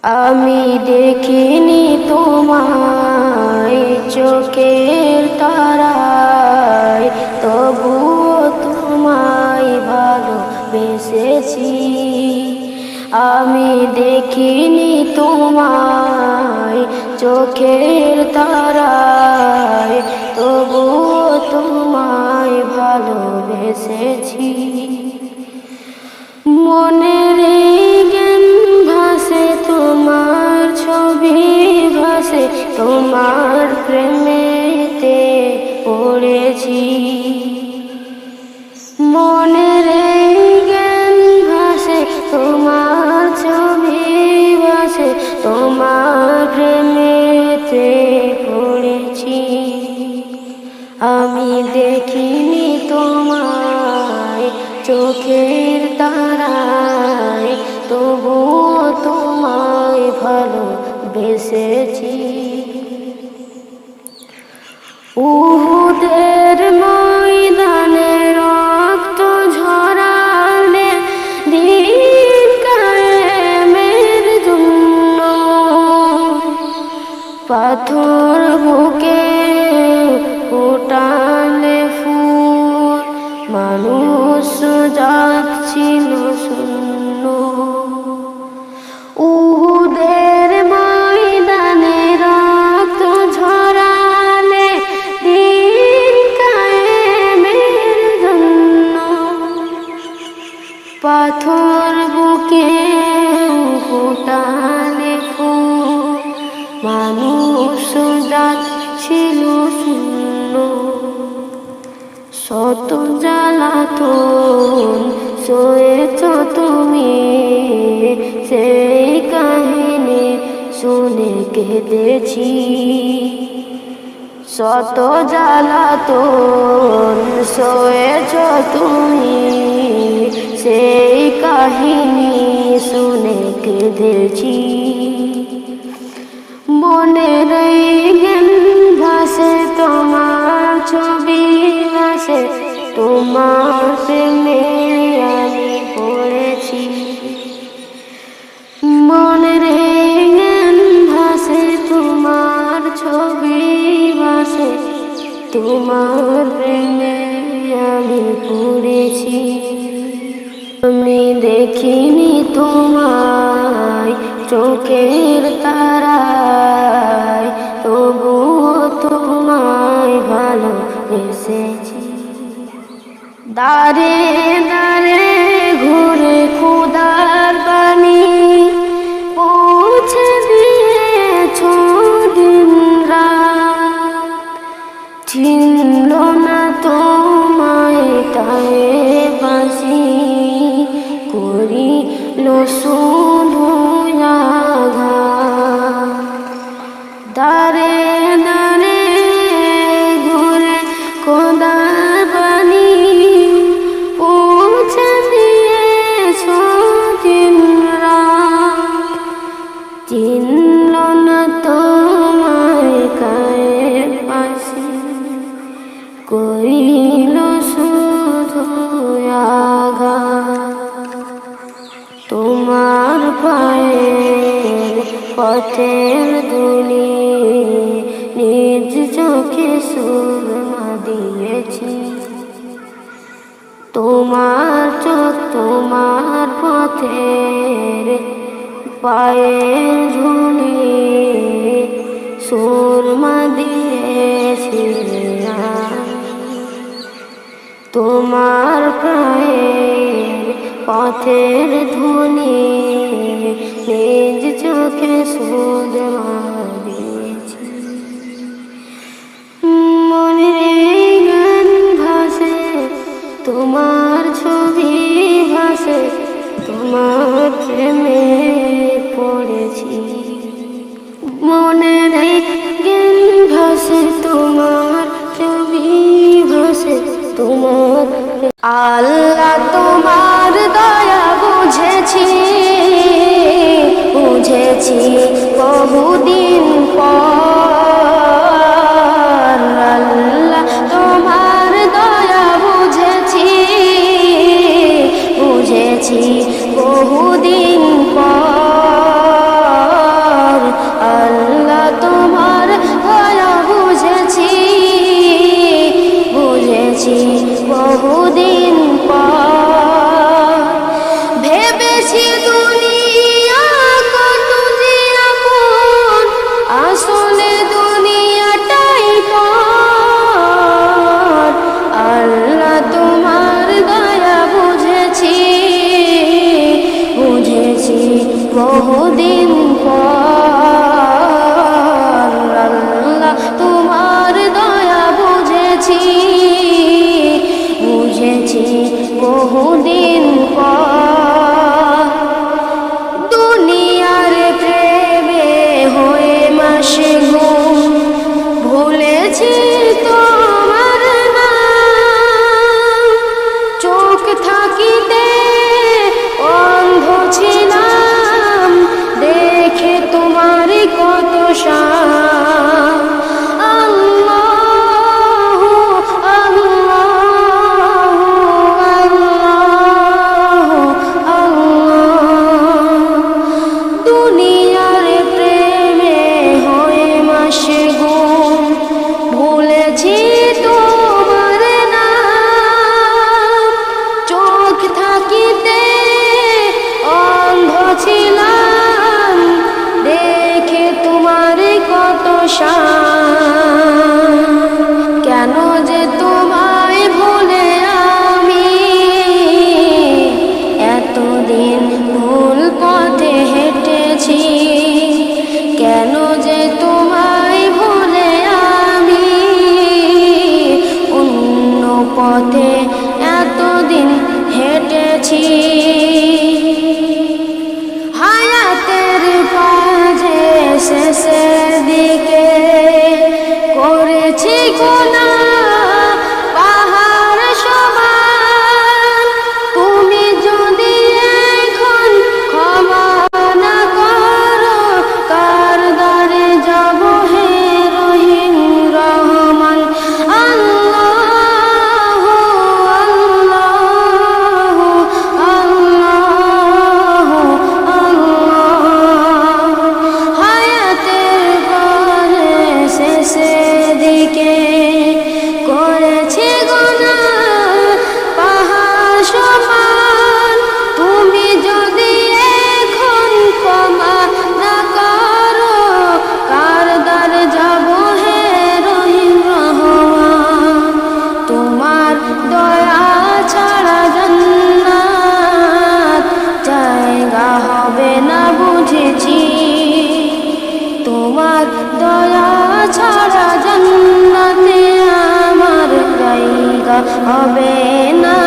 আমি দেখিনি তোমায় চোখের তারায়, তবুও তোমায় ভালোবেসেছি। আমি দেখিনি তোমায় চোখের তারায়, তবুও তোমায় ভালোবেসেছি। মনের জ্ঞান ভাসে তোমার ছবি ভাসে, তোমার প্রেমেতে পড়েছি। মনের জ্ঞান ভাসে তোমার ছবি ভাসে, তোমার প্রেমেতে পড়েছি। আমি দেখিনি তোমায় চোখের তারায়, তবুও তোমায় ভালোবেসেছি। উহুদের ময়দানে রক্ত ঝরালে দিন কায়েমের জন্য, পাথর বুকে ফোটালে ফুল, মানুষ যাচ্ছিল শূন্য। উহুদের ময়দানে রক্ত ঝরালে দিন কায়েমের জন্য, পাথর বুকে ফোটালে ফুল, মানুষ যাচ্ছিল শূন্য। শত জ্বালাতন সয়েছ তুমি, সেই কাহিনী শুনে কেঁদেছি। শত জ্বালাতন সয়েছ তুমি, সেই কাহিনী শুনে কেঁদেছি। মনের জ্ঞান ভাসে তোমার ছবি ভাসে, তোমার প্রেমে আমি পড়েছি। মনের জ্ঞান ভাসে তোমার ছবি ভাসে, তোমার প্রেমে আমি পড়েছি। আমি দেখিনি তোমায় চোখের তারায়, তবুও তোমায় ভালোবেসেছি। দাঁড়ে দাঁড়ে ঘুরে খোদার বাণী পৌঁছে দিয়েছ দিন রাত, চিনল না তোমায় তায়ে বাঁশি, করিল শুধু আঘাত। দাঁড়ে দাঁড়ে ঘুরে খোদার বাণী পৌঁছে দিয়েছ দিন রাত, চিনল না তোমায় কায়ের পাশে, করিল শুধু আঘাত। তোমার পায়ের পথের ধুলি নিজ চোখে সুরমা দিয়েছি। তোমার চোখ তোমার পথের পায়ের ধুলি সুরমা দিয়েছি। তোমার পায়ের পথের ধ্বনি নিজ চোখে সুরমা দিয়েছি। মনের গান ভাসে তোমার ছবি ভাসে, তোমার প্রেমে পড়েছি। মনের গান ভাসে তোমার ছবি ভাসে, তোমার আল্লাহ তোমার দয়া বুঝেছি, বুঝেছি বহুদিন পর। আল্লাহ তোমার দয়া বুঝেছি, বুঝেছি বহুদিন পর। বহুদিন পর আল্লাহ তোমার দয়া বুঝেছি বহুদিন পর দুনিয়ার প্রেমে হয়ে মাশগুল ভুলেছি তোমার নাম চোখ থাকিতে অন্ধ ছিলাম দেখে তোমার কত শান ভুলেছি তোমার নাম চোখ থাকিতে অন্ধ ছিলাম দেখে তোমার কত শান কেন যে তোমায় ভুলে আমি এতদিন ভুল পথে হেঁটেছি কেন যে তোমায় ভুলে আমি অন্য পথে এতদিন হেঁটেছি হায়াতের পাজে শেষের দিকে করেছি গুনাহ পাহাড় সমান তুমি যদি এখন ক্ষমা না করো কার দ্বারে যাব হে রহিম রহমান আল্লাহু আল্লাহু আল্লাহু আল্লাহ হায়াতের পরে শেষের দিকে করেছি গুনাহ পাহাড় সমান তুমি যদি এখন ক্ষমা না করো কার দ্বারে যাব হে রহিম রহমান তোমার দয়া ছাড়া জান্নাত জায়গা হবে না বুঝেছি তোমার দয়া ছাড়া জান্নাতে আমার জায়গা হবে না